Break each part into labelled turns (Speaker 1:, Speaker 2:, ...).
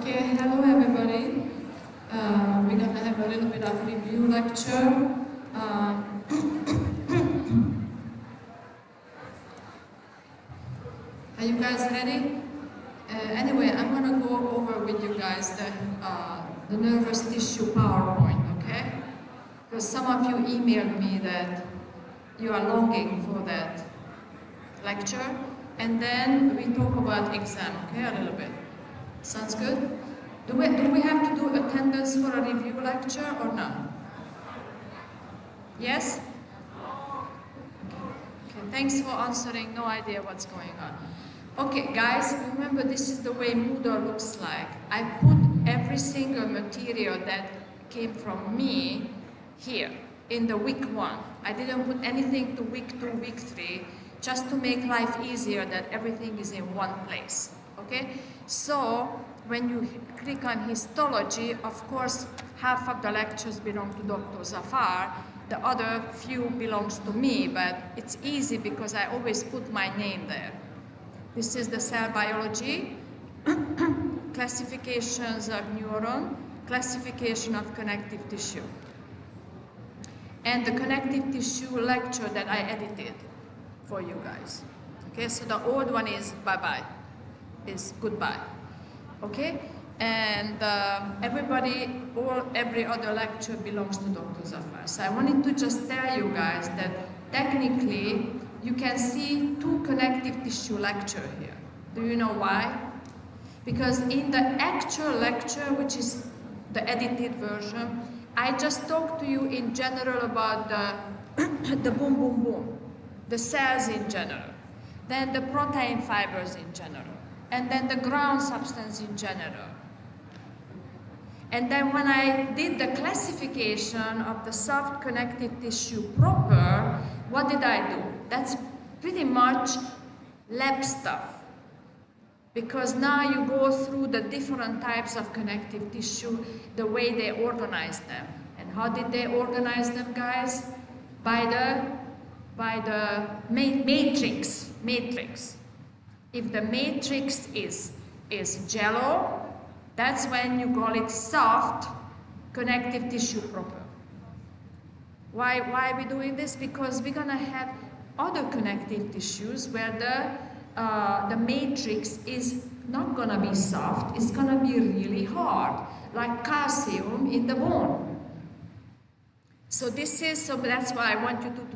Speaker 1: Okay, hello everybody. We're going to have a little bit of review lecture. Are you guys ready? Anyway, I'm going to go over with you guys the nervous tissue PowerPoint, okay? Because some of you emailed me that you are longing for that lecture, and then we talk about exam, okay, a little bit. Sounds good? Do we have to do attendance for a review lecture or not? Yes? Okay, thanks for answering. No idea what's going on. Okay, guys, remember this is the way Moodle looks like. I put every single material that came from me here in the week 1. I didn't put anything to week 2, week 3, just to make life easier that everything is in one place. Okay? So, when you click on histology, of course, half of the lectures belong to Dr. Zafar, the other few belongs to me, but it's easy because I always put my name there. This is the cell biology, classifications of neuron, classification of connective tissue, and the connective tissue lecture that I edited for you guys. Okay, so the old one is bye-bye, is goodbye. Okay, and every other lecture belongs to Dr. Zafar. So I wanted to just tell you guys that technically you can see 2 connective tissue lecture here. Do you know why? Because in the actual lecture, which is the edited version, I just talked to you in general about the boom, boom, boom, the cells in general, then the protein fibers in general, and then the ground substance in general. And then when I did the classification of the soft connective tissue proper, what did I do? That's pretty much lab stuff. Because now you go through the different types of connective tissue, the way they organize them. And how did they organize them, guys? By the matrix. If the matrix is jello, that's when you call it soft connective tissue proper. Why are we doing this? Because we're gonna have other connective tissues where the matrix is not gonna be soft, it's gonna be really hard, like calcium in the bone. So that's why I want you to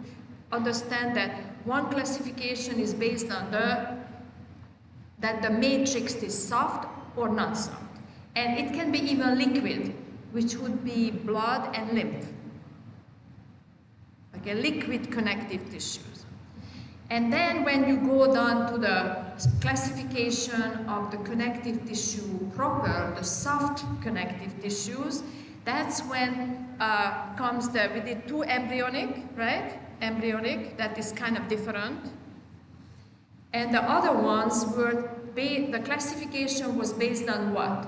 Speaker 1: understand that one classification is based on that the matrix is soft or not soft. And it can be even liquid, which would be blood and lymph. Okay, liquid connective tissues. And then when you go down to the classification of the connective tissue proper, the soft connective tissues, that's when we did 2 embryonic, right? Embryonic, that is kind of different. And the other ones were, the classification was based on what?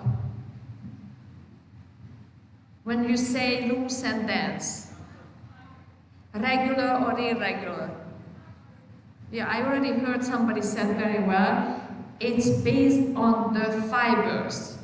Speaker 1: When you say loose and dense, regular or irregular? Yeah, I already heard somebody said very well, it's based on the fibers.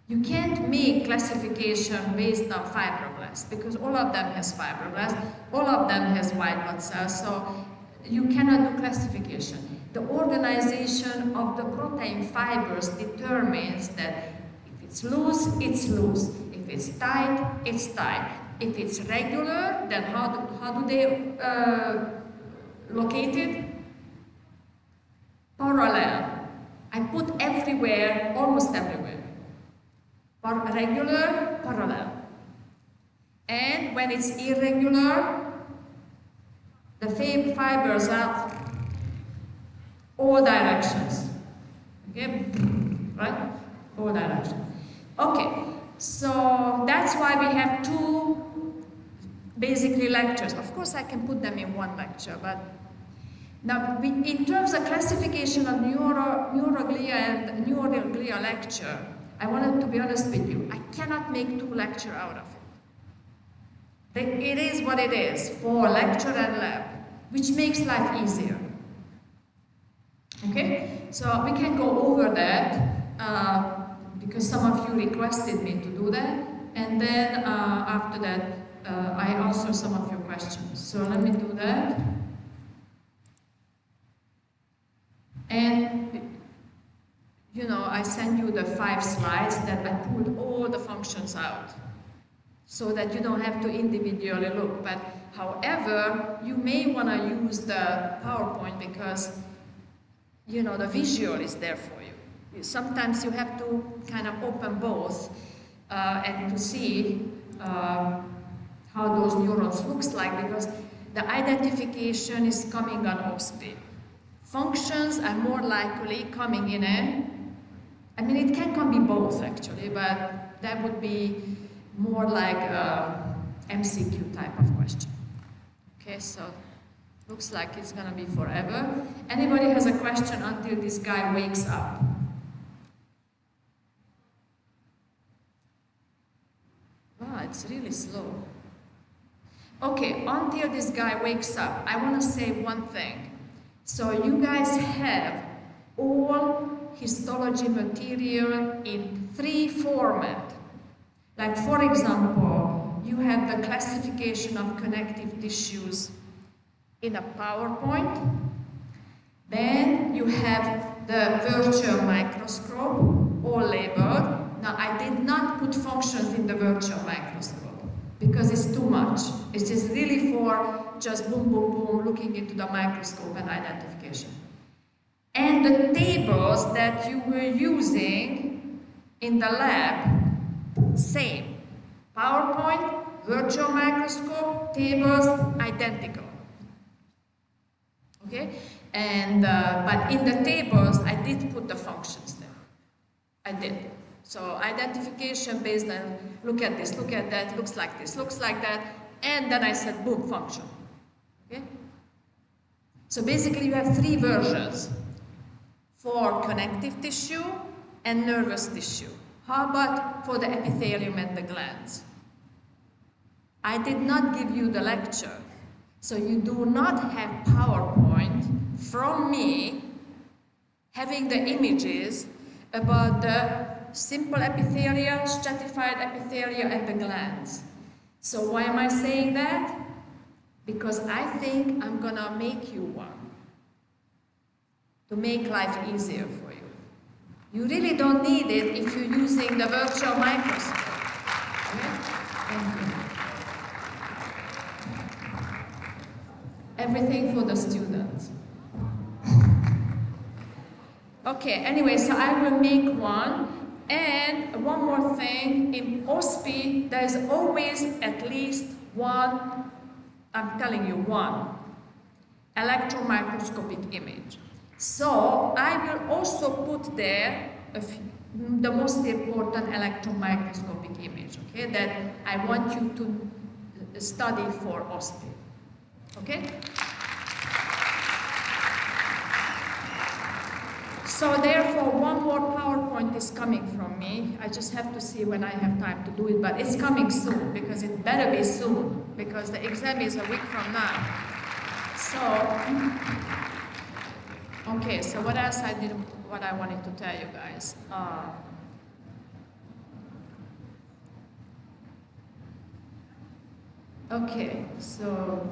Speaker 1: You can't make classification based on fibroblasts because all of them has fibroblasts, all of them has white blood cells, so you cannot do classification. The organization of the protein fibers determines that if it's loose, it's loose. If it's tight, it's tight. If it's regular, then how do they locate it? Parallel. I put everywhere, almost everywhere. Regular, parallel. And when it's irregular, the fibers are all directions. Okay? Right? All directions. Okay. So that's why we have 2 basically lectures. Of course, I can put them in one lecture, but now in terms of classification of Neuroglia and Neuronal Glia lecture, I wanted to be honest with you, I cannot make 2 lectures out of it. It is what it is for lecture and lab, which makes life easier. Okay, so we can go over that because some of you requested me to do that, and then after that I answer some of your questions. So let me do that. And you know, I send you the 5 slides that I pulled all the functions out, so that you don't have to individually look. But however, you may want to use the PowerPoint because, you know, the visual is there for you. Sometimes you have to kind of open both and to see how those neurons looks like, because the identification is coming on OSPI. Functions are more likely coming in I mean, it can come in both actually, but that would be more like a MCQ type of question. Okay, so looks like it's gonna be forever. Anybody has a question until this guy wakes up? Wow, it's really slow. Okay, until this guy wakes up, I want to say one thing. So you guys have all histology material in 3 formats. Like for example, you have the classification of connective tissues in a PowerPoint. Then you have the virtual microscope, all labeled. Now I did not put functions in the virtual microscope because it's too much. It's just really for just boom, boom, boom, looking into the microscope and identification. And the tables that you were using in the lab, same. PowerPoint, virtual microscope, tables, identical. Okay? And, but in the tables, I did put the functions there. I did. So identification based on, look at this, look at that, looks like this, looks like that, and then I said, boom, function. Okay? So basically you have 3 versions for connective tissue and nervous tissue. How about for the epithelium and the glands? I did not give you the lecture, so you do not have PowerPoint from me having the images about the simple epithelia, stratified epithelia, and the glands. So why am I saying that? Because I think I'm gonna make you one to make life easier for you. You really don't need it if you're using the virtual microscope. Okay? Thank you. Everything for the students. Okay, anyway, so I will make one. And one more thing, in OSPI, there is always at least one, I'm telling you, one electron microscopic image. So I will also put there the most important electron microscopic image, okay, that I want you to study for OSPI, okay? So therefore, one more PowerPoint is coming from me. I just have to see when I have time to do it, but it's coming soon, because it better be soon, because the exam is a week from now. So, okay, so what else I did, what I wanted to tell you guys. Okay, so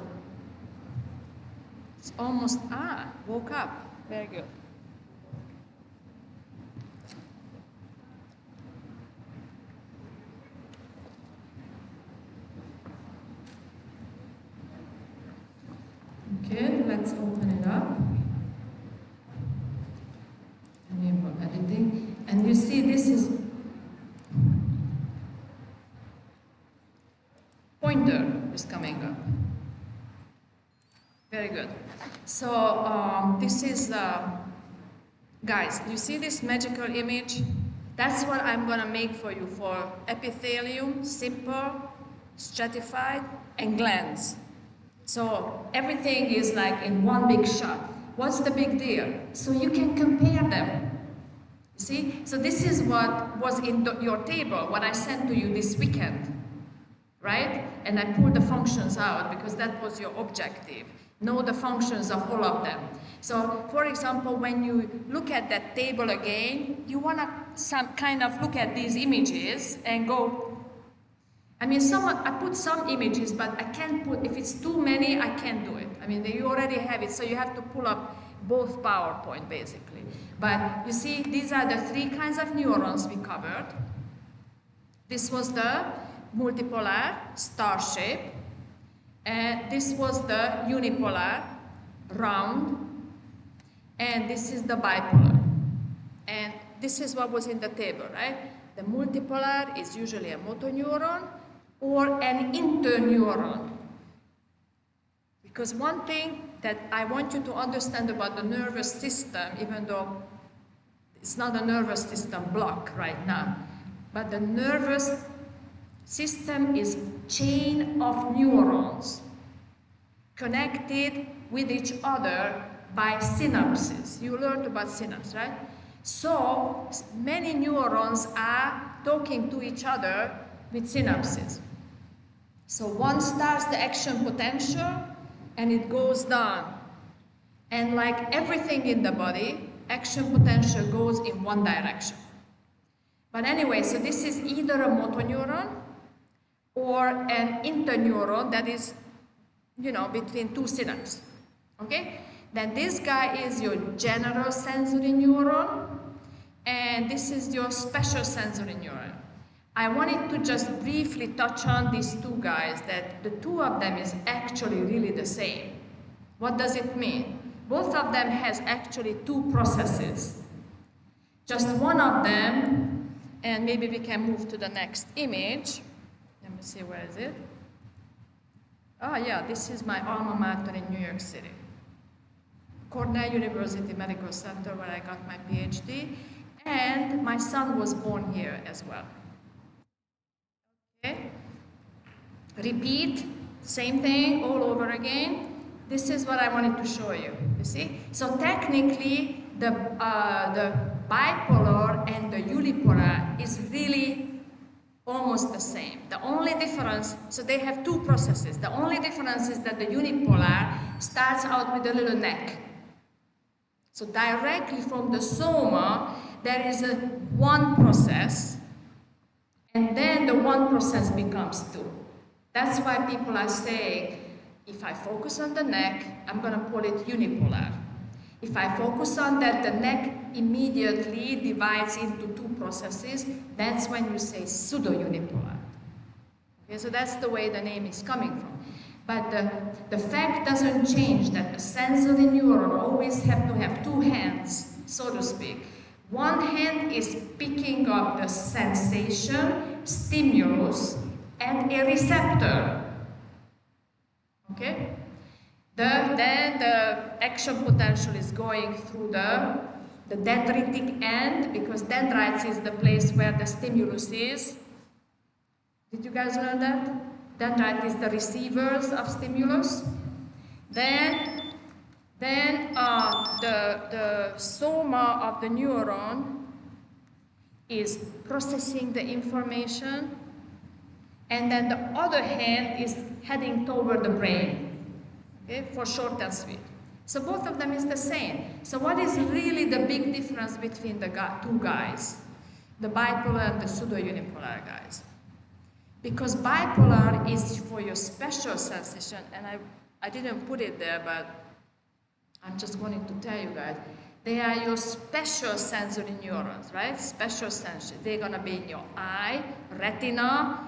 Speaker 1: it's almost, woke up, very good. Okay, let's open it up. Enable editing. And you see this is pointer is coming up. Very good. So this is, guys, you see this magical image? That's what I'm gonna make for you for epithelium, simple, stratified, and glands. So everything is like in one big shot. What's the big deal? So you can compare them. You see? So this is what was in your table, what I sent to you this weekend, right? And I pulled the functions out because that was your objective. Know the functions of all of them. So, for example, when you look at that table again, you want to look at these images and go, I mean, I put some images, but I can't put, if it's too many, I can't do it. I mean, you already have it, so you have to pull up both PowerPoint, basically. But you see, these are the three kinds of neurons we covered. This was the multipolar, star shape, and this was the unipolar, round, and this is the bipolar. And this is what was in the table, right? The multipolar is usually a motor neuron or an interneuron. Because one thing that I want you to understand about the nervous system, even though it's not a nervous system block right now, but the nervous system is a chain of neurons connected with each other by synapses. You learned about synapses, right? So many neurons are talking to each other with synapses. So one starts the action potential and it goes down. And like everything in the body, action potential goes in one direction. But anyway, so this is either a motor neuron or an interneuron that is, between two synapses. Okay? Then this guy is your general sensory neuron, and this is your special sensory neuron. I wanted to just briefly touch on these two guys, that the two of them is actually really the same. What does it mean? Both of them has actually two processes. Just one of them, and maybe we can move to the next image. Let me see, where is it? Oh yeah, this is my alma mater in New York City. Cornell University Medical Center, where I got my PhD, and my son was born here as well. Okay? Repeat, same thing all over again. This is what I wanted to show you, you see? So technically, the bipolar and the unipolar is really almost the same. The only difference, so they have two processes. The only difference is that the unipolar starts out with a little neck. So directly from the soma, there is one process, and then the one process becomes two. That's why people are saying, if I focus on the neck, I'm going to call it unipolar. If I focus on that, the neck immediately divides into two processes. That's when you say pseudo-unipolar. Okay, so that's the way the name is coming from. But the fact doesn't change that a sensory neuron always have to have two hands, so to speak. One hand is picking up the sensation, stimulus, and a receptor. Okay? Then the action potential is going through the dendritic end, because dendrites is the place where the stimulus is. Did you guys learn that? Dendrite is the receivers of stimulus. Then the soma of the neuron is processing the information, and then the other hand is heading toward the brain, okay, for short and sweet. So both of them is the same. So what is really the big difference between the two guys, the bipolar and the pseudo-unipolar guys? Because bipolar is for your special sensation, and I didn't put it there, but I'm just wanting to tell you guys, they are your special sensory neurons, right? Special sensory. They're gonna be in your eye, retina.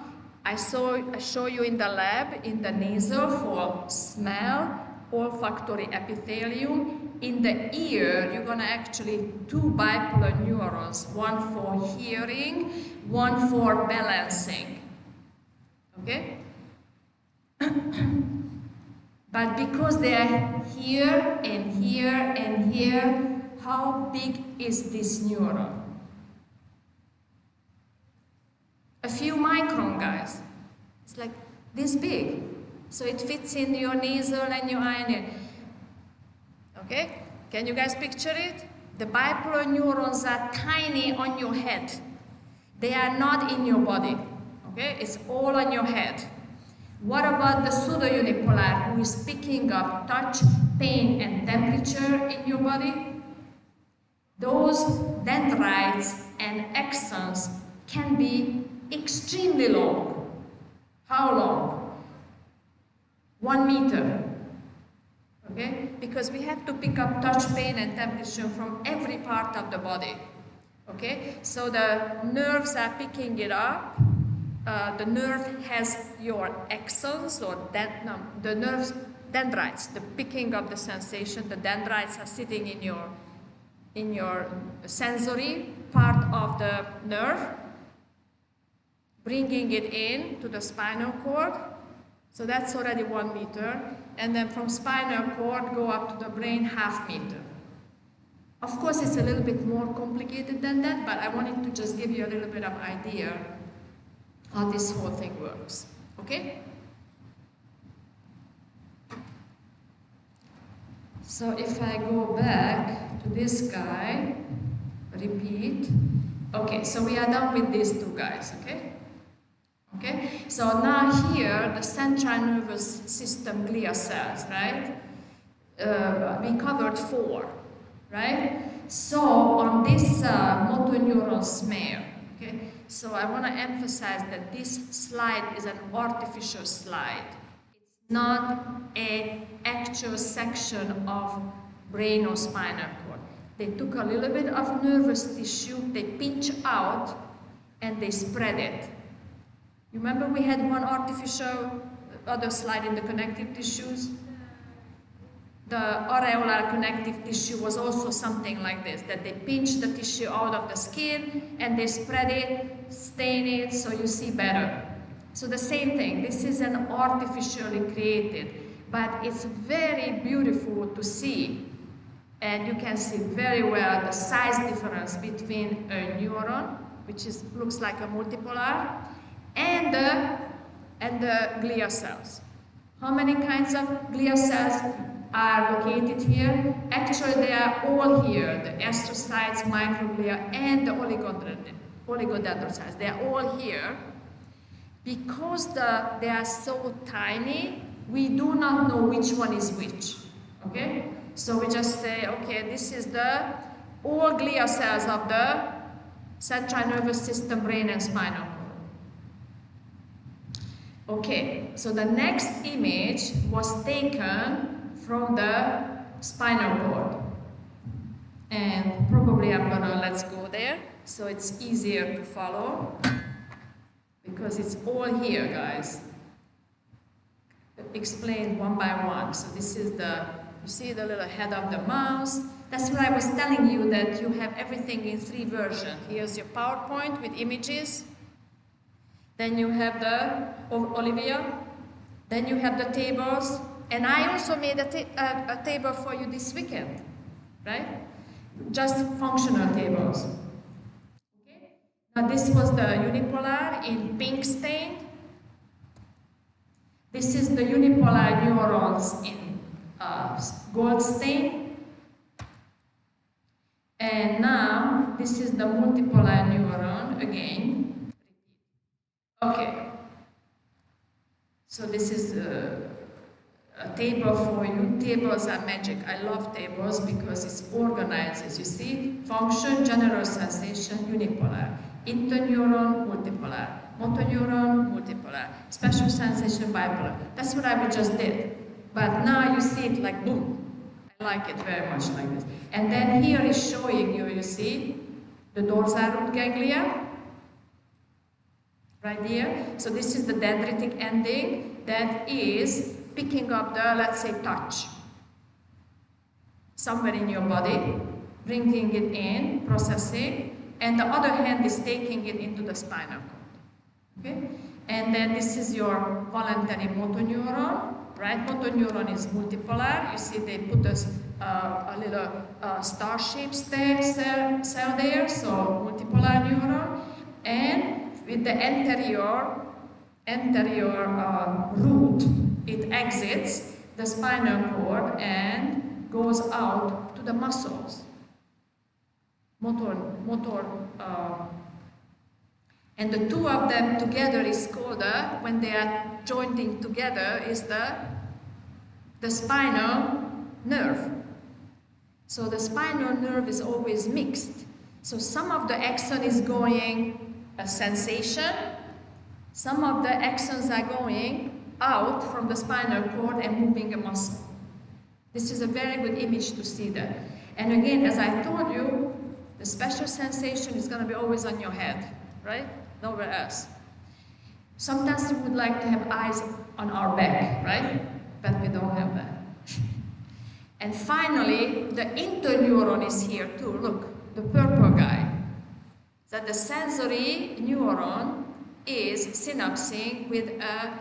Speaker 1: I show you in the lab, in the nasal for smell, olfactory epithelium. In the ear, you're gonna actually two bipolar neurons, one for hearing, one for balancing. Okay? But because they are here and here and here, how big is this neuron? A few micron, guys. It's like this big. So it fits in your nasal and your eye and ear. Okay? Can you guys picture it? The bipolar neurons are tiny on your head. They are not in your body. Okay? It's all on your head. What about the pseudo-unipolar who is picking up touch, pain, and temperature in your body? Those dendrites and axons can be extremely long. How long? 1 meter. Okay? Because we have to pick up touch, pain, and temperature from every part of the body. Okay? So the nerves are picking it up. The nerve has your axons or the nerves, dendrites, the picking up the sensation. The dendrites are sitting in your sensory part of the nerve, bringing it in to the spinal cord. So that's already 1 meter. And then from spinal cord, go up to the brain, 0.5 meter. Of course, it's a little bit more complicated than that, but I wanted to just give you a little bit of idea how this whole thing works. Okay? So if I go back to this guy, repeat. Okay, so we are done with these two guys, okay? Okay, so now here, the central nervous system glia cells, right? We covered 4, right? So on this motor neuron smear, okay? So I want to emphasize that this slide is an artificial slide. It's not an actual section of brain or spinal cord. They took a little bit of nervous tissue, they pinch out, and they spread it. You remember we had one artificial other slide in the connective tissues? The areolar connective tissue was also something like this, that they pinch the tissue out of the skin and they spread it, stain it, so you see better. So the same thing, this is an artificially created, but it's very beautiful to see, and you can see very well the size difference between a neuron, which looks like a multipolar, and the glia cells. How many kinds of glia cells are located here? Actually, they are all here, the astrocytes, microglia, and the oligodendrocytes. They are all here. Because they are so tiny, we do not know which one is which, okay? So we just say, okay, this is all glia cells of the central nervous system, brain, and spinal cord. Okay, so the next image was taken from the spinal cord. And probably let's go there, so it's easier to follow, because it's all here, guys. Explained one by one. So this is you see the little head of the mouse. That's what I was telling you, that you have everything in 3 versions. Here's your PowerPoint with images. Then you have the Olivia. Then you have the tables. And I also made a table for you this weekend, right? Just functional tables. Okay. Now this was the unipolar in pink stain. This is the unipolar neurons in gold stain. And now this is the multipolar neuron again. Okay. So this is a table for you. Tables are magic. I love tables because it organizes. You see, function, general sensation, unipolar. Interneuron, multipolar. Motor neuron, multipolar. Special sensation, bipolar. That's what I just did. But now you see it like boom. I like it very much like this. And then here is showing you, you see, the dorsal root ganglia. Right here. So this is the dendritic ending that is picking up the, let's say, touch somewhere in your body, bringing it in, processing, and the other hand is taking it into the spinal cord. Okay? And then this is your voluntary motor neuron, right? Motor neuron is multipolar. You see they put a little star-shaped cell there, so multipolar neuron. And with the anterior root, it exits the spinal cord and goes out to the muscles. And the two of them together is called, when they are joining together, is the spinal nerve. So the spinal nerve is always mixed. So some of the axon is going a sensation, some of the axons are going out from the spinal cord and moving a muscle. This is a very good image to see that. And again, as I told you, the special sensation is going to be always on your head, right? Nowhere else. Sometimes we would like to have eyes on our back, right? But we don't have that. And finally, the interneuron is here too. Look, the purple guy. That the sensory neuron is synapsing with a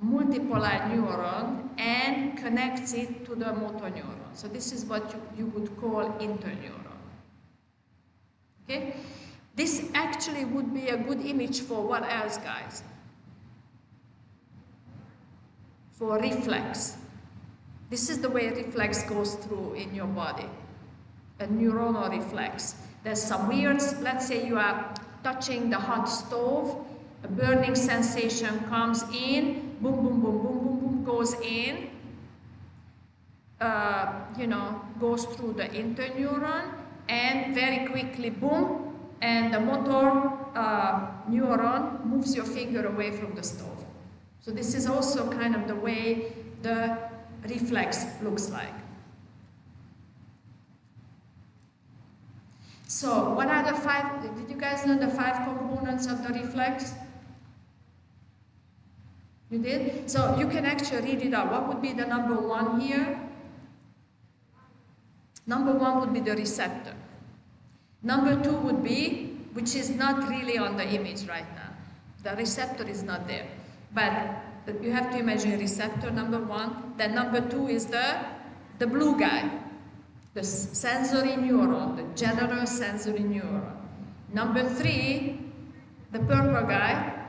Speaker 1: multipolar neuron and connects it to the motor neuron. So this is what you would call interneuron. Okay? This actually would be a good image for what else, guys? For reflex. This is the way reflex goes through in your body, a neuronal reflex. There's some weird, let's say you are touching the hot stove, a burning sensation comes in, boom, boom, boom, boom, boom, boom, goes in, goes through the interneuron, and very quickly, boom, and the motor neuron moves your finger away from the stove. So this is also kind of the way the reflex looks like. So what are the 5, did you guys know the 5 components of the reflex? You did? So you can actually read it out. What would be the number 1 here? Number 1 would be the receptor. Number 2 would be, which is not really on the image right now. The receptor is not there. But you have to imagine a receptor, number 1. Then number 2 is the blue guy, the sensory neuron, the general sensory neuron. Number 3, the purple guy,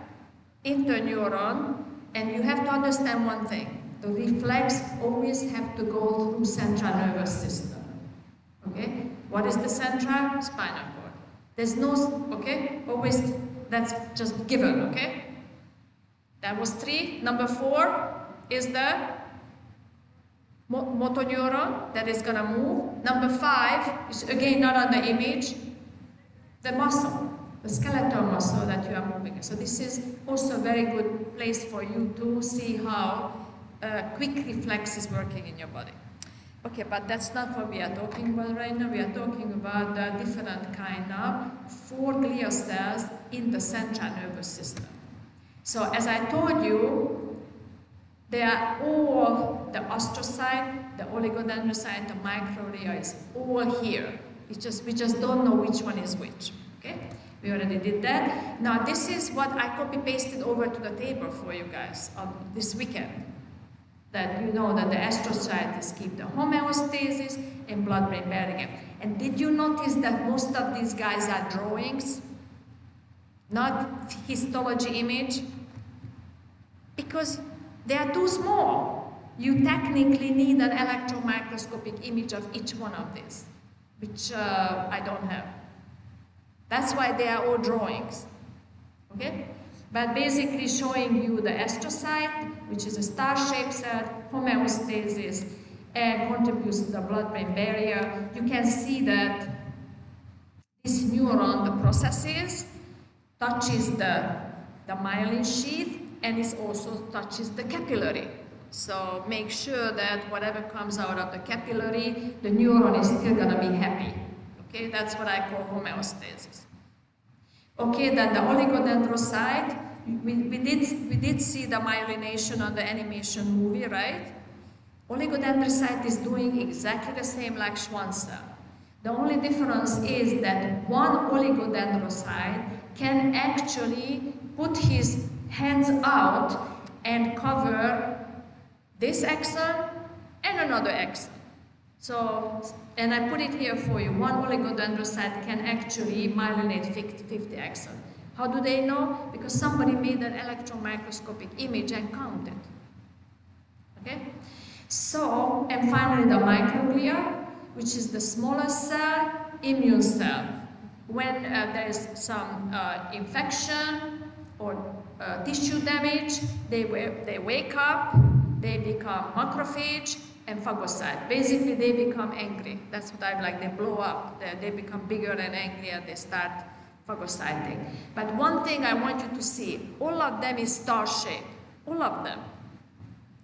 Speaker 1: interneuron. And you have to understand one thing. The reflex always have to go through central nervous system. Okay? What is the central? Spinal cord. There's no, okay? Always, that's just given, okay? That was 3. Number 4 is the motor neuron that is going to move. Number 5 is again not on the image, the muscle, the skeletal muscle that you are moving. So this is also a very good place for you to see how quick reflex is working in your body. Okay, but that's not what we are talking about right now. We are talking about the different kind of 4 glial cells in the central nervous system. So as I told you, they are all, the astrocyte, the oligodendrocyte, the microglia is all here. It's just, we just don't know which one is which, okay? We already did that. Now this is what I copy-pasted over to the table for you guys this weekend. That you know that the astrocytes keep the homeostasis and blood-brain barrier. And did you notice that most of these guys are drawings? Not histology image? Because they are too small. You technically need an electron microscopic image of each one of these, which I don't have. That's why they are all drawings, okay? But basically showing you the astrocyte, which is a star-shaped cell, homeostasis, and contributes to the blood-brain barrier. You can see that this neuron, the processes, touches the myelin sheath, and it also touches the capillary. So make sure that whatever comes out of the capillary, the neuron is still going to be happy. Okay, that's what I call homeostasis. Okay, then the oligodendrocyte, we did see the myelination on the animation movie, right? Oligodendrocyte is doing exactly the same like Schwann cell. The only difference is that one oligodendrocyte can actually put his hands out and cover this axon and another axon. So, and I put it here for you. One oligodendrocyte can actually myelinate 50 axons. How do they know? Because somebody made an electron microscopic image and counted. Okay? So, and finally the microglia, which is the smallest cell, immune cell. When there is some infection, tissue damage, they wake up, they become macrophage and phagocyte. Basically, they become angry. That's what I like. They blow up. They become bigger and angrier. They start phagocyting. But one thing I want you to see, all of them is star-shaped. All of them.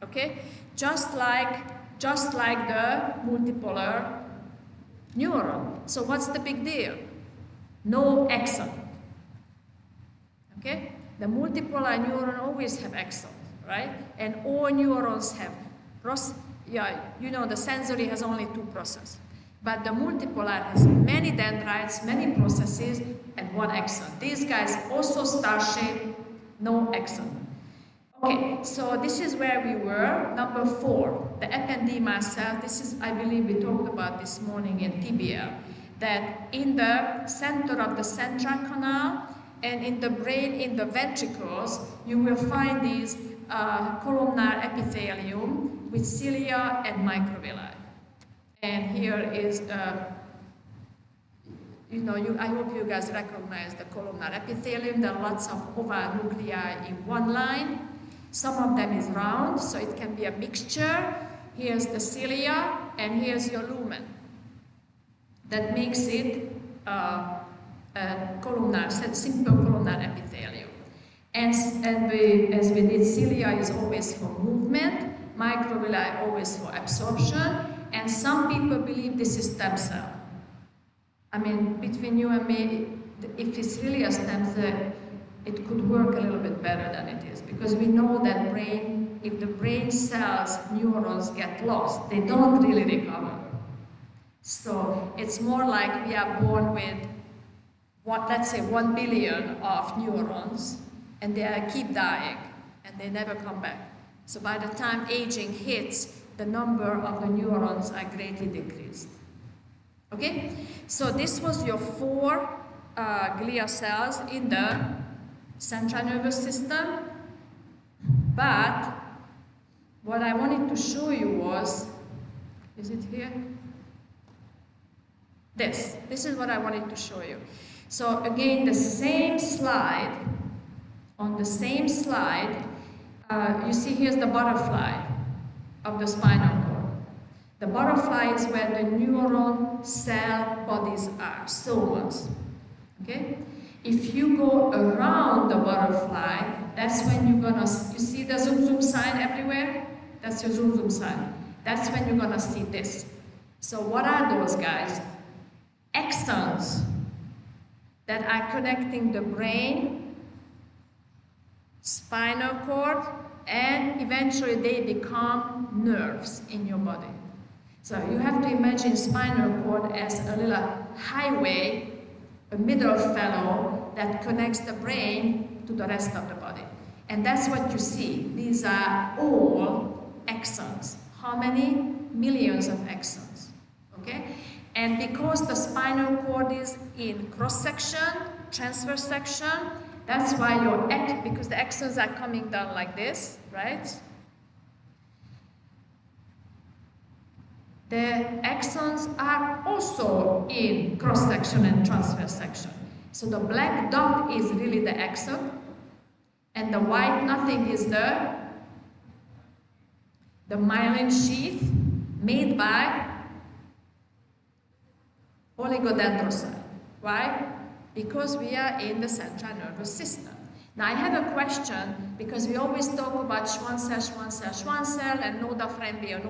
Speaker 1: Okay? Just like the multipolar neuron. So what's the big deal? No axon. Okay? The multipolar neuron always have axons, right? And all neurons have the sensory has only 2 processes. But the multipolar has many dendrites, many processes, and 1 axon. These guys also star-shaped, no axon. Okay, so this is where we were. Number 4, the ependymal cells. This is, I believe, we talked about this morning in TBL, that in the center of the central canal and in the brain, in the ventricles, you will find these columnar epithelium with cilia and microvilli. And here is, I hope you guys recognize the columnar epithelium. There are lots of oval nuclei in one line. Some of them is round, so it can be a mixture. Here's the cilia, and here's your lumen. That makes it a simple columnar epithelium. And as we did, cilia is always for movement, microvilli always for absorption, and some people believe this is stem cell. I mean, between you and me, if it's really a stem cell, it could work a little bit better than it is, because we know that if the brain cells, neurons get lost, they don't really recover. So it's more like we are born with, let's say 1 billion of neurons, and they keep dying, and they never come back. So by the time aging hits, the number of the neurons are greatly decreased. Okay? So this was your 4 glia cells in the central nervous system. But what I wanted to show you was, is it here? This is what I wanted to show you. So again, the same slide, on the same slide, you see here's the butterfly of the spinal cord. The butterfly is where the neuron cell bodies are, somas. Okay? If you go around the butterfly, that's when you're gonna, you see the zoom zoom sign everywhere? That's your zoom zoom sign. That's when you're gonna see this. So what are those guys? Axons that are connecting the brain, spinal cord, and eventually they become nerves in your body. So you have to imagine spinal cord as a little highway, a middle fellow that connects the brain to the rest of the body. And that's what you see. These are all axons. How many? Millions of axons. Okay? And because the spinal cord is in cross-section, transverse section, that's why because the axons are coming down like this, right? The axons are also in cross-section and transverse section. So the black dot is really the axon, and the white nothing is the myelin sheath made by oligodendrocyte. Why? Because we are in the central nervous system. Now I have a question, because we always talk about Schwann cell, and node of Ranvier.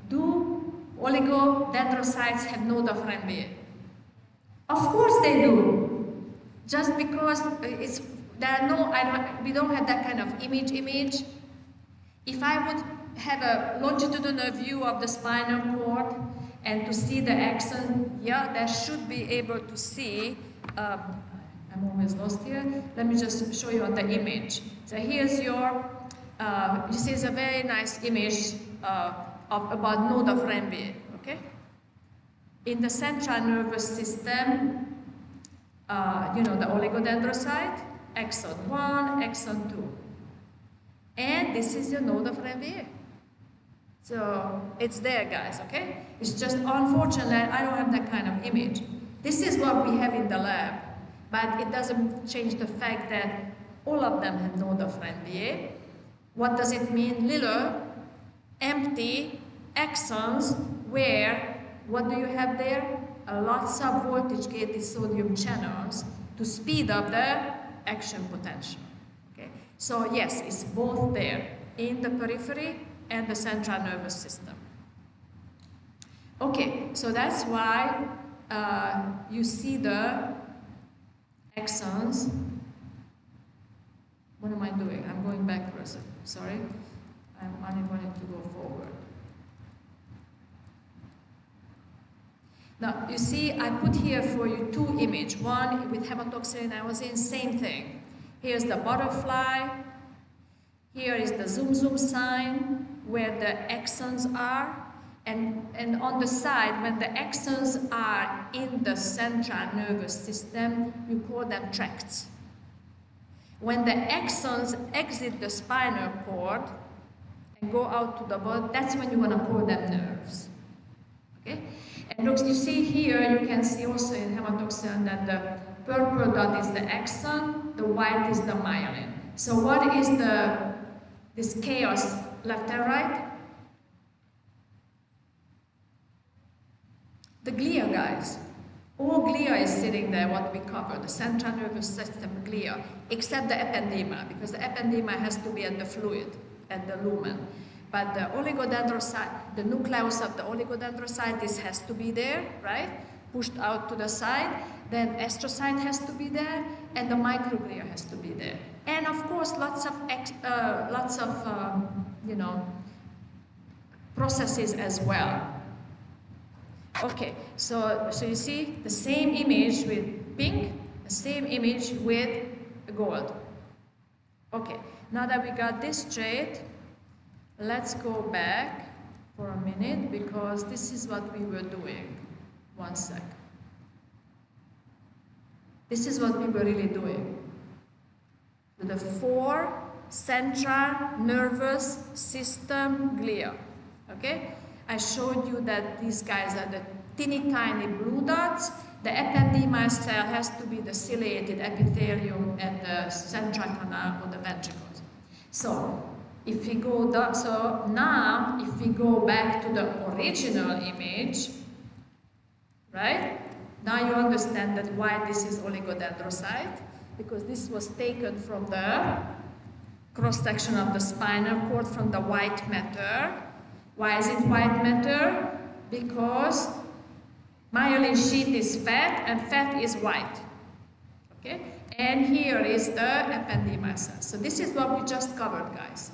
Speaker 1: Do oligodendrocytes have node of Ranvier? Of course they do. Just because we don't have that kind of image. If I would have a longitudinal view of the spinal cord and to see the axon, yeah, that should be able to see. I'm always lost here. Let me just show you on the image. So here's your, you see it's a very nice image about node of Ranvier, okay? In the central nervous system, the oligodendrocyte, axon 1, axon 2. And this is your node of Ranvier. So it's there, guys, okay? It's just unfortunate I don't have that kind of image. This is what we have in the lab, but it doesn't change the fact that All of them have node of Ranvier. What does it mean? Little empty axons where, what do you have there? Lots of voltage gated sodium channels to speed up the action potential. Okay? So yes, it's both there in the periphery and the central nervous system. Okay, so that's why you see the axons. What am I doing? I'm going backwards. Sorry. I'm only wanting to go forward. Now, you see, I put here for you two images. One with hematoxylin I was in, same thing. Here's the butterfly. Here is the zoom zoom sign where the axons are. And on the side, when the axons are in the central nervous system, you call them tracts. When the axons exit the spinal cord and go out to the body, that's when you want to call them nerves. Okay? And look, you see here, you can see also in hematoxylin that the purple dot is the axon, the white is the myelin. So what is this chaos left and right? The glia, guys. All glia is sitting there, what we cover, the central nervous system glia, except the ependyma, because the ependyma has to be at the fluid, at the lumen. But the oligodendrocyte, the nucleus of the oligodendrocyte, this has to be there, right? Pushed out to the side. Then astrocyte has to be there, and the microglia has to be there. And of course, lots of processes as well. Okay, so you see the same image with pink, the same image with gold. Okay, now that we got this straight, let's go back for a minute because this is what we were doing. One sec. This is what we were really doing. The 4 central nervous system glia. Okay? I showed you that these guys are the teeny tiny blue dots. The ependymal cell has to be the ciliated epithelium at the central canal or the ventricles. So if we go down, so now if we go back to the original image, right? Now you understand that why this is oligodendrocyte, because this was taken from the cross-section of the spinal cord from the white matter. Why is it white matter? Because myelin sheath is fat and fat is white. Okay? And here is the ependymal cell. So this is what we just covered, guys.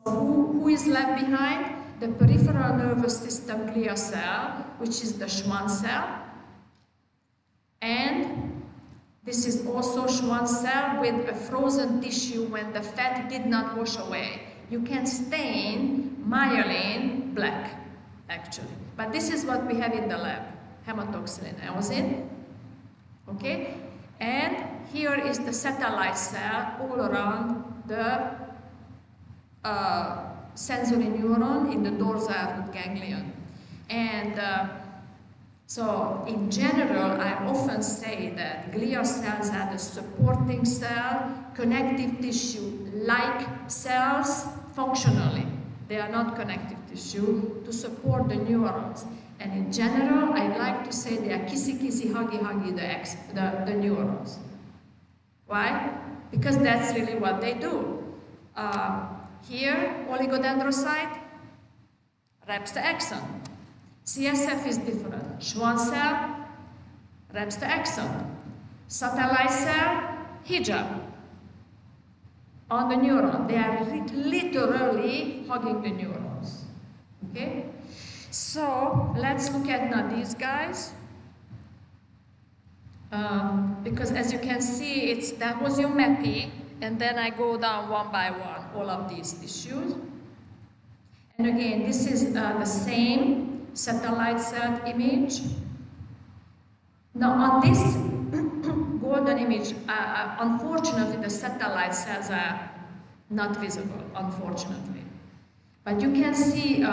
Speaker 1: So who is left behind? The peripheral nervous system glia cell, which is the Schwann cell. And this is also Schwann cell with a frozen tissue when the fat did not wash away. You can stain myelin black, actually. But this is what we have in the lab, hematoxylin eosin. Okay? And here is the satellite cell all around the sensory neuron in the dorsal root ganglion. And so in general, I often say that glial cells are the supporting cell, connective tissue-like cells functionally. They are not connective tissue to support the neurons. And in general, I like to say they are kissy-kissy, huggy-huggy, the neurons. Why? Because that's really what they do. Here, oligodendrocyte wraps the axon. CSF is different. Schwann cell wraps the axon. Satellite cell, hijab on the neuron. They are literally hugging the neurons. Okay? So let's look at now these guys. Because as you can see, that was your MAPI, and then I go down one by one, all of these tissues. And again, this is the same satellite cell image. Now on this golden image, unfortunately the satellite cells are not visible, unfortunately. But you can see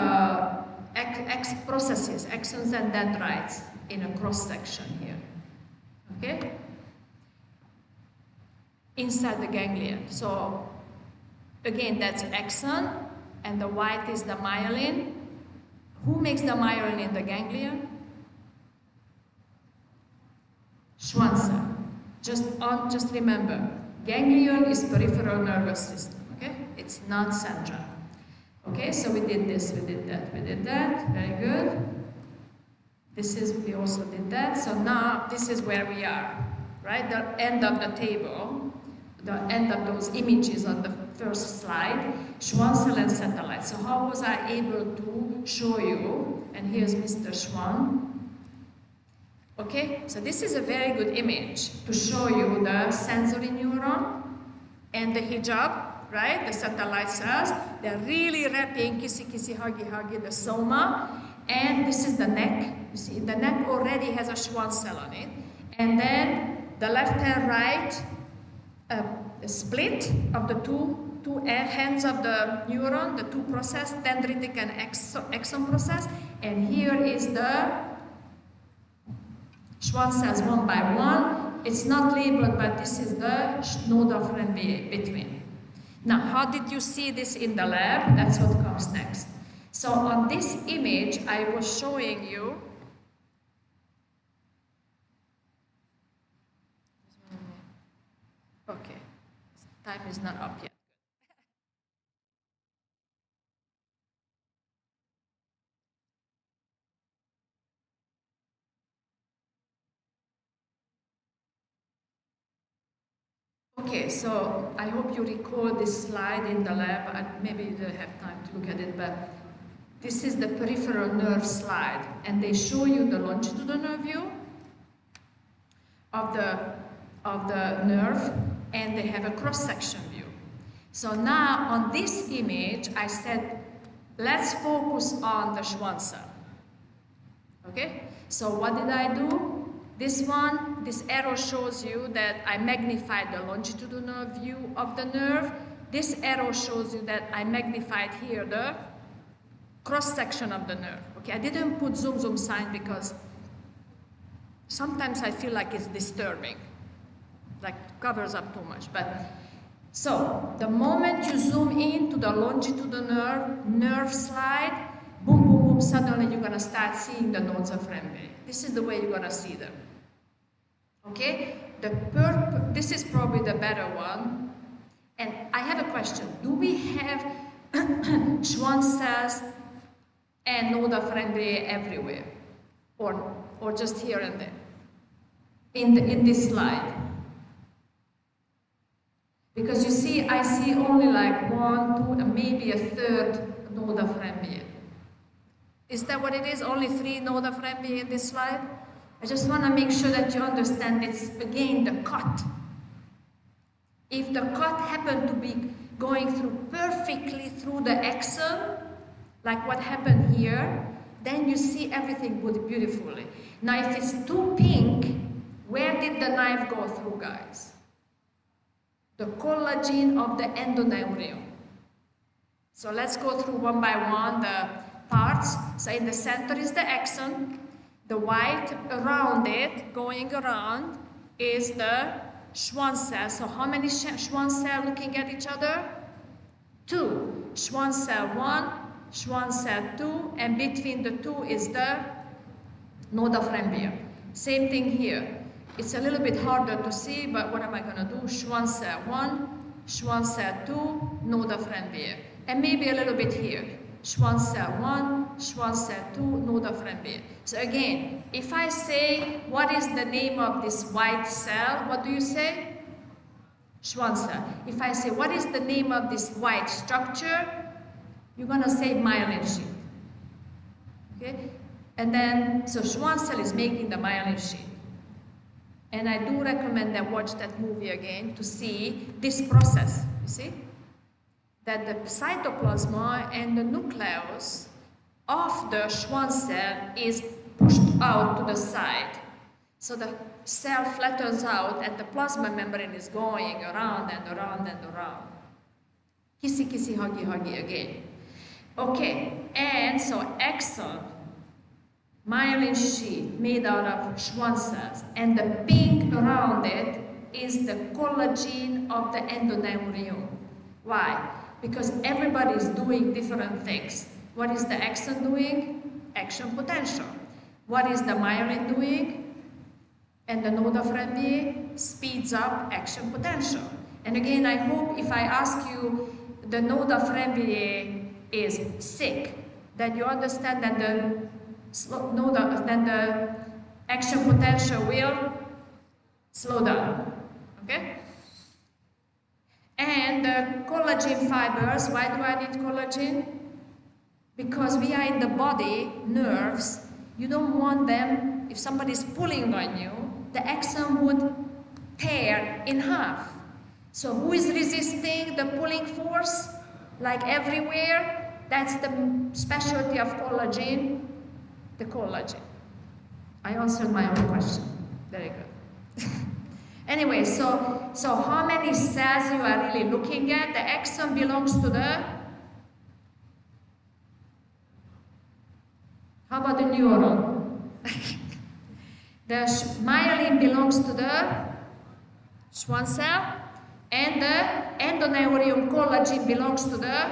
Speaker 1: X processes, axons and dendrites in a cross section here. Okay? inside the ganglia. So again, that's axon, and the white is the myelin. Who makes the myelin in the ganglia? Schwann cell. Just remember, ganglion is peripheral nervous system, okay? It's not central. Okay, so we did this, we did that, very good. We also did that. So now this is where we are, right? The end of the table, the end of those images on the first slide, Schwann cell and satellite. So how was I able to show you? And here's Mr. Schwann. Okay, so this is a very good image to show you the sensory neuron and the hijab, right? The satellite cells. They're really wrapping, kissy, kissy, huggy, huggy, the soma. And this is the neck. You see, the neck already has a Schwann cell on it. And then the left and right split of the two hands of the neuron, the two process, dendritic and axon process. And here is the Schwann cells one by one. It's not labeled, but this is the node of Ranvier between. Now, how did you see this in the lab? That's what comes next. So on this image, I was showing you okay, time is not up yet. Okay, so I hope you recall this slide in the lab, and maybe you don't have time to look at it, but this is the peripheral nerve slide, and they show you the longitudinal view of the nerve, and they have a cross-section view. So now on this image, I said, let's focus on the Schwann cell. Okay, so what did I do? This arrow shows you that I magnified the longitudinal view of the nerve. This arrow shows you that I magnified here the cross-section of the nerve. Okay, I didn't put zoom sign because sometimes I feel like it's disturbing, like covers up too much. But so the moment you zoom into the longitudinal nerve slide, boom, boom, boom, suddenly you're gonna start seeing the nodes of Ranvier. This is the way you're gonna see them. Okay, this is probably the better one. And I have a question. Do we have Schwann cells and node of Ranvier everywhere? Or just here and there? In this slide? Because you see, I see only like 1, 2, and maybe a third node of Ranvier. Is that what it is? Only 3 node of Ranvier in this slide? I just want to make sure that you understand it's, again, the cut. If the cut happened to be going through perfectly through the axon, like what happened here, then you see everything beautifully. Now, if it's too pink, where did the knife go through, guys? The collagen of the endoneurium. So let's go through one by one the parts. So in the center is the axon. The white around it, going around, is the Schwann cell. So how many Schwann cells looking at each other? 2. Schwann cell 1, Schwann cell 2, and between the 2 is the node of Ranvier. Same thing here. It's a little bit harder to see, but what am I going to do? Schwann cell 1, Schwann cell 2, node of Ranvier. And maybe a little bit here. Schwann cell 1, Schwann cell 2, node of Ranvier. So again, if I say, what is the name of this white cell? What do you say? Schwann cell. If I say, what is the name of this white structure? You're going to say myelin sheath. Okay? And then, so Schwann cell is making the myelin sheath. And I do recommend that watch that movie again to see this process, you see? That the cytoplasma and the nucleus of the Schwann cell is pushed out to the side. So the cell flattens out and the plasma membrane is going around and around and around. Kissy, kissy, huggy, huggy again. Okay, and so axon, myelin sheath made out of Schwann cells, and the pink around it is the collagen of the endoneuron. Why? Because everybody is doing different things. What is the axon doing? Action potential. What is the myelin doing? And the node of Ranvier speeds up action potential. And again, I hope if I ask you the node of Ranvier is sick, then you understand that the action potential will slow down. Okay? And the collagen fibers, why do I need collagen? Because we are in the body, nerves, you don't want them, if somebody's pulling on you, the axon would tear in half. So who is resisting the pulling force? Like everywhere, that's the specialty of collagen, the collagen. I answered my own question. Very good. Anyway, so how many cells you are really looking at? The axon belongs to the, how about the neuron? The myelin belongs to the Schwann cell, and the endoneuron collagen belongs to the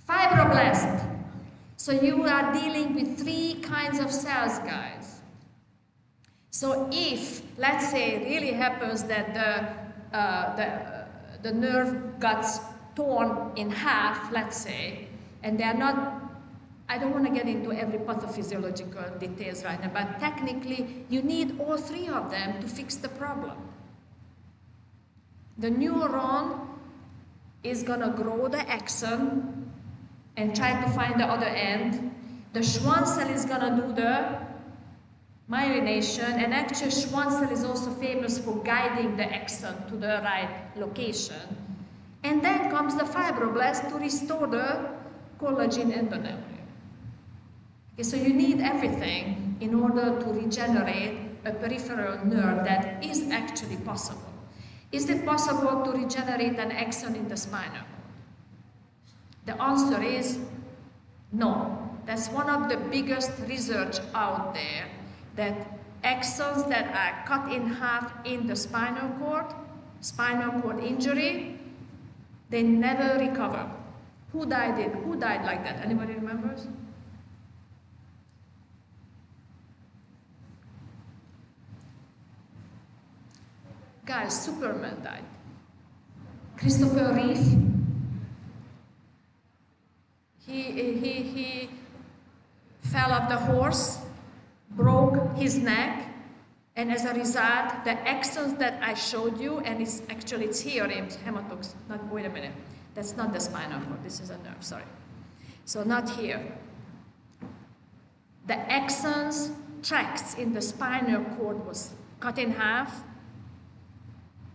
Speaker 1: fibroblast. So you are dealing with 3 kinds of cells, guys. So if, let's say, it really happens that the nerve got torn in half, let's say, and they are not, I don't want to get into every pathophysiological details right now, but technically you need all 3 of them to fix the problem. The neuron is going to grow the axon and try to find the other end. The Schwann cell is going to do the myelination, and actually Schwann cell is also famous for guiding the axon to the right location. And then comes the fibroblast to restore the collagen endoneuron. Okay, so you need everything in order to regenerate a peripheral nerve that is actually possible. Is it possible to regenerate an axon in the spinal cord? The answer is no. That's one of the biggest research out there, that axons that are cut in half in the spinal cord injury, they never recover. Who died like that? Anybody remembers? Guys, Superman died. Christopher Reeve. He fell off the horse, broke his neck, and as a result, the axons that I showed you, and it's here in hematox. Wait a minute, that's not the spinal cord. This is a nerve. Sorry. So not here. The axons tracks in the spinal cord was cut in half.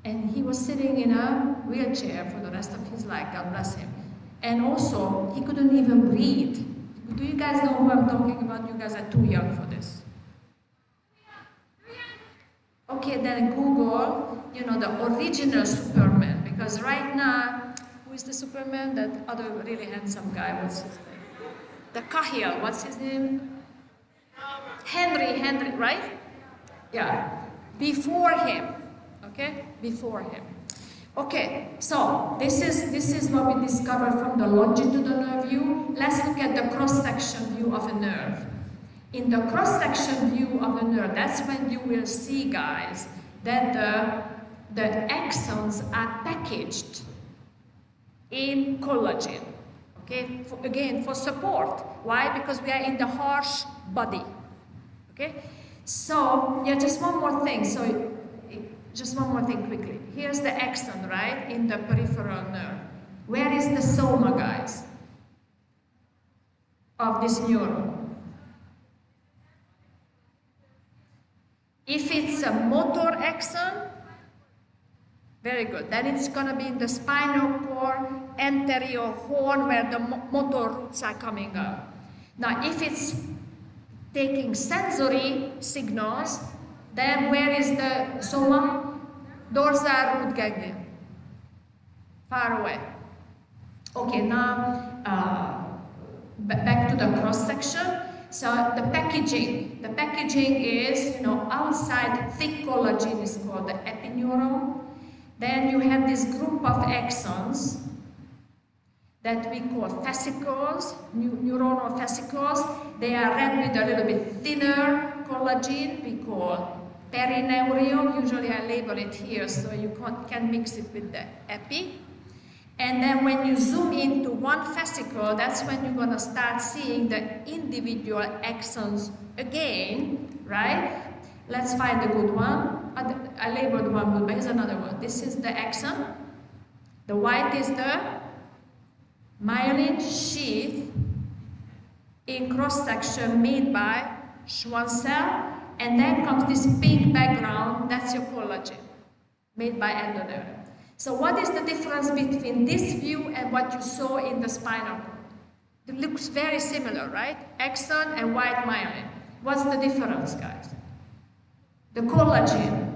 Speaker 1: And he was sitting in a wheelchair for the rest of his life, God bless him. And also, he couldn't even breathe. Do you guys know who I'm talking about? You guys are too young for this. Okay, then Google, the original Superman. Because right now, who is the Superman? That other really handsome guy, what's his name? The Cahill, what's his name? Henry, right? Yeah, before him. Okay, before him. Okay, so this is what we discovered from the longitudinal view. Let's look at the cross-section view of a nerve. In the cross-section view of the nerve, that's when you will see, guys, that the axons are packaged in collagen. Okay, again, for support. Why? Because we are in the harsh body. Okay, so yeah, just one more thing. Just one more thing quickly. Here's the axon, right, in the peripheral nerve. Where is the soma, guys, of this neuron? If it's a motor axon, very good. Then it's going to be in the spinal cord, anterior horn, where the motor roots are coming up. Now, if it's taking sensory signals, then where is the soma? Dorsal root ganglion. Far away. Okay, now back to the cross section. So the packaging is, you know, outside thick collagen is called the epineuron. Then you have this group of axons that we call fascicles, neuronal fascicles. They are red with a little bit thinner collagen we call perineurium. Usually I label it here so you can mix it with the epi. And then when you zoom into one fascicle, that's when you're going to start seeing the individual axons again, right? Let's find a good one. I labeled one good, but here's another one. This is the axon. The white is the myelin sheath in cross-section made by Schwann cell, and then comes this pink background, that's your collagen, made by Interneuron. So what is the difference between this view and what you saw in the spinal cord? It looks very similar, right? Axon and white myelin. What's the difference, guys? The collagen.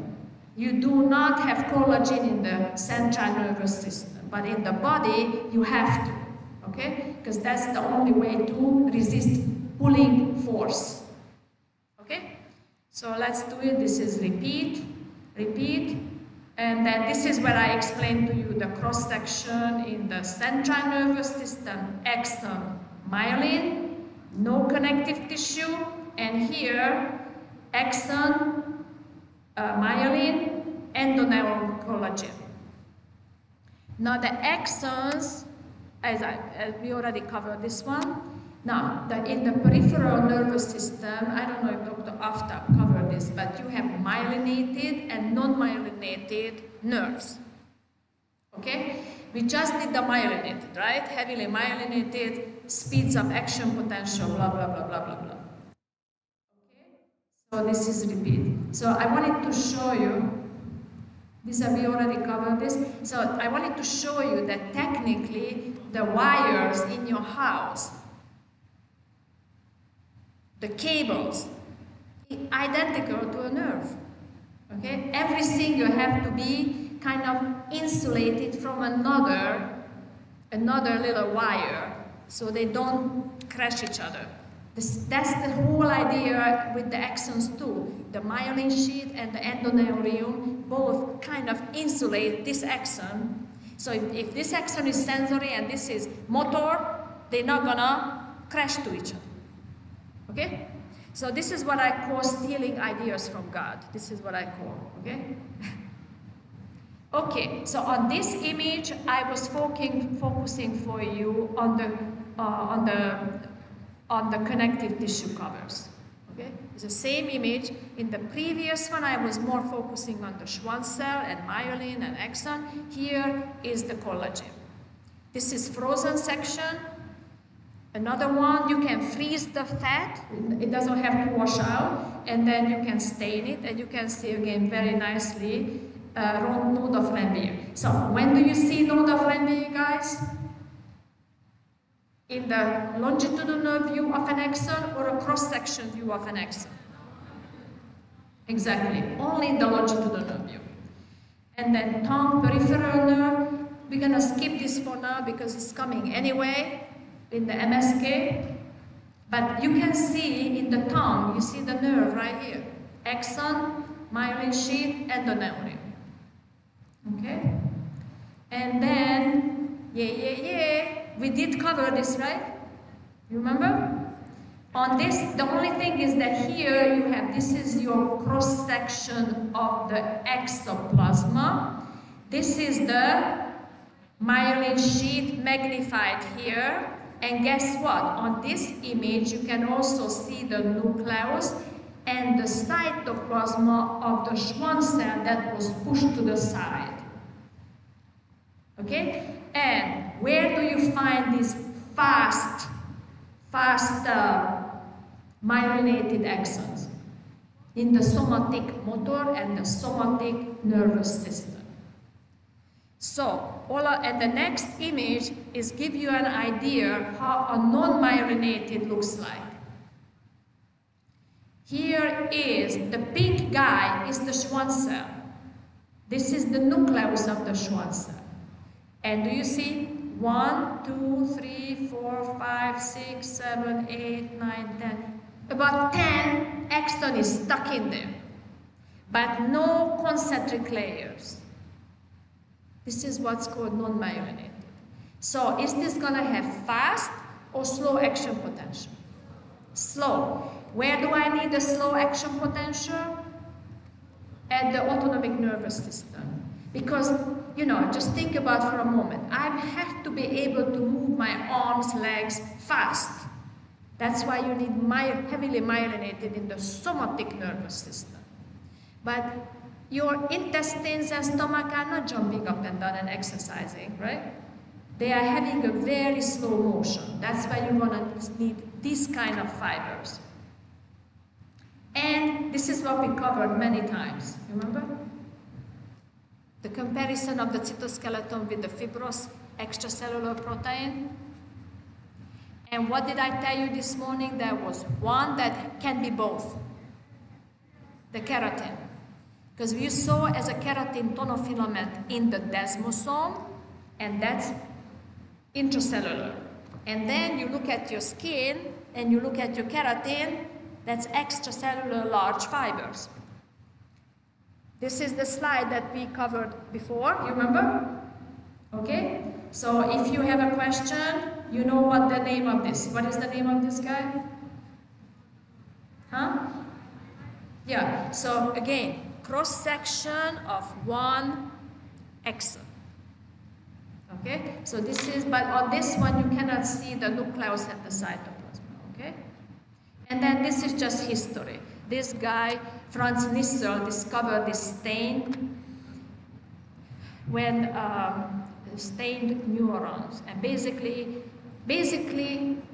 Speaker 1: You do not have collagen in the central nervous system, but in the body you have to, okay? Because that's the only way to resist pulling force, okay? So let's do it. This is repeat, repeat. And then this is where I explained to you the cross-section in the central nervous system, axon, myelin, no connective tissue, and here, axon, myelin, endoneuron collagen. Now the axons, as we already covered this one. Now, in the peripheral nervous system, I don't know if Dr. Aftab covered this, but you have myelinated and non-myelinated nerves. Okay? We just did the myelinated, right? Heavily myelinated, speeds of action potential, blah, blah, blah, blah, blah, blah. Okay? So this is repeat. So I wanted to show you, we already covered this. So I wanted to show you that technically the wires in your house, the cables, identical to a nerve, okay? Everything you have to be kind of insulated from another little wire so they don't crash each other. That's the whole idea with the axons too. The myelin sheath and the endoneurium both kind of insulate this axon. So if this axon is sensory and this is motor, they're not gonna crash to each other. Okay? So this is what I call stealing ideas from God. This is what I call, okay? Okay, so on this image, I was focusing for you on the connective tissue covers, okay? It's the same image. In the previous one, I was more focusing on the Schwann cell and myelin and axon. Here is the collagen. This is frozen section. Another one, you can freeze the fat, it doesn't have to wash out, and then you can stain it, and you can see again very nicely node of Ranvier. So when do you see node of Ranvier, guys? In the longitudinal view of an axon or a cross-section view of an axon? Exactly, only in the longitudinal view. And then tongue, peripheral nerve, we're going to skip this for now because it's coming anyway. In the MSK, but you can see in the tongue, you see the nerve right here. Axon, myelin sheath, endoneurium. Okay? And then, we did cover this, right? You remember? On this, the only thing is that here you have, this is your cross-section of the exoplasma. This is the myelin sheath magnified here. And guess what? On this image, you can also see the nucleus and the cytoplasma of the Schwann cell that was pushed to the side. Okay? And where do you find these fast myelinated axons? In the somatic motor and the somatic nervous system. So, and the next image is give you an idea how a non-myelinated looks like. Here is, the pink guy is the Schwann cell. This is the nucleus of the Schwann cell. And do you see 1, 2, 3, 4, 5, 6, 7, 8, 9, 10, about 10 axon is stuck in there, but no concentric layers. This is what's called non-myelinated. So is this going to have fast or slow action potential? Slow. Where do I need the slow action potential? At the autonomic nervous system. Because, you know, just think about for a moment. I have to be able to move my arms, legs fast. That's why you need heavily myelinated in the somatic nervous system. But your intestines and stomach are not jumping up and down and exercising, right? They are having a very slow motion. That's why you're going to need these kind of fibers. And this is what we covered many times, remember? The comparison of the cytoskeleton with the fibrous extracellular protein. And what did I tell you this morning? There was one that can be both. The keratin. Because you saw as a keratin tonofilament in the desmosome, and that's intracellular. And then you look at your skin, and you look at your keratin, that's extracellular large fibers. This is the slide that we covered before, you remember? Okay? So if you have a question, you know what the name of this. What is the name of this guy? Huh? Yeah, so again, cross-section of one axon. Okay? So this is, but on this one you cannot see the nucleus and the cytoplasm. Okay? And then this is just history. This guy, Franz Nissl, discovered this stain when stained neurons. And basically,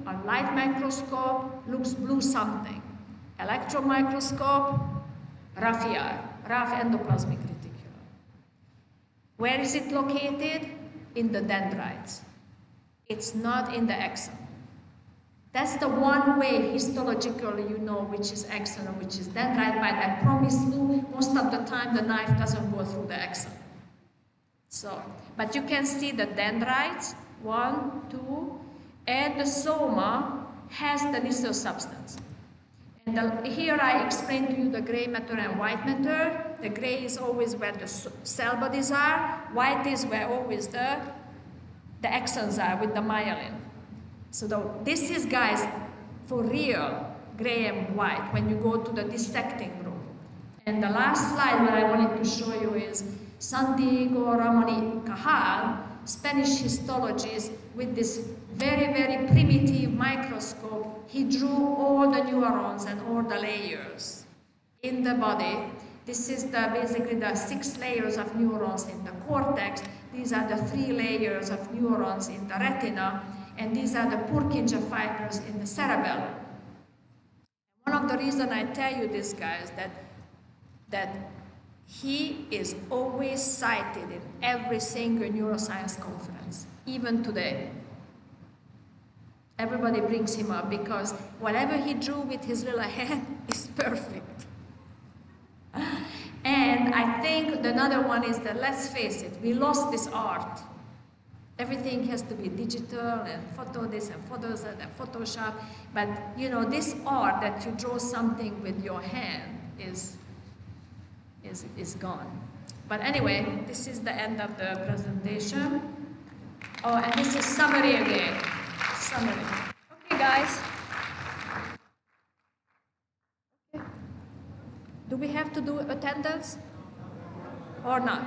Speaker 1: a light microscope looks blue something. Electron microscope, rough endoplasmic reticulum. Where is it located? In the dendrites. It's not in the axon. That's the one way histologically you know which is axon and which is dendrite. But I promise you, most of the time the knife doesn't go through the axon. So, but you can see the dendrites, 1, 2, and the soma has the Nissl substance. And here I explained to you the gray matter and white matter. The gray is always where the cell bodies are. White is where always the axons are with the myelin. So this is, guys, for real, gray and white when you go to the dissecting room. And the last slide that I wanted to show you is Santiago Ramon y Cajal, Spanish histologist, with this very, very primitive microscope. He drew all the neurons and all the layers in the body. This is basically the 6 layers of neurons in the cortex. These are the 3 layers of neurons in the retina. And these are the Purkinje fibers in the cerebellum. One of the reasons I tell you this, guys, that he is always cited in every single neuroscience conference, even today. Everybody brings him up because whatever he drew with his little hand is perfect. And I think another one is that, let's face it, we lost this art. Everything has to be digital and photo this and photos that and Photoshop. But you know, this art that you draw something with your hand is gone. But anyway, this is the end of the presentation. Oh, and this is summary again. Summary. Okay, guys. Okay. Do we have to do attendance or not?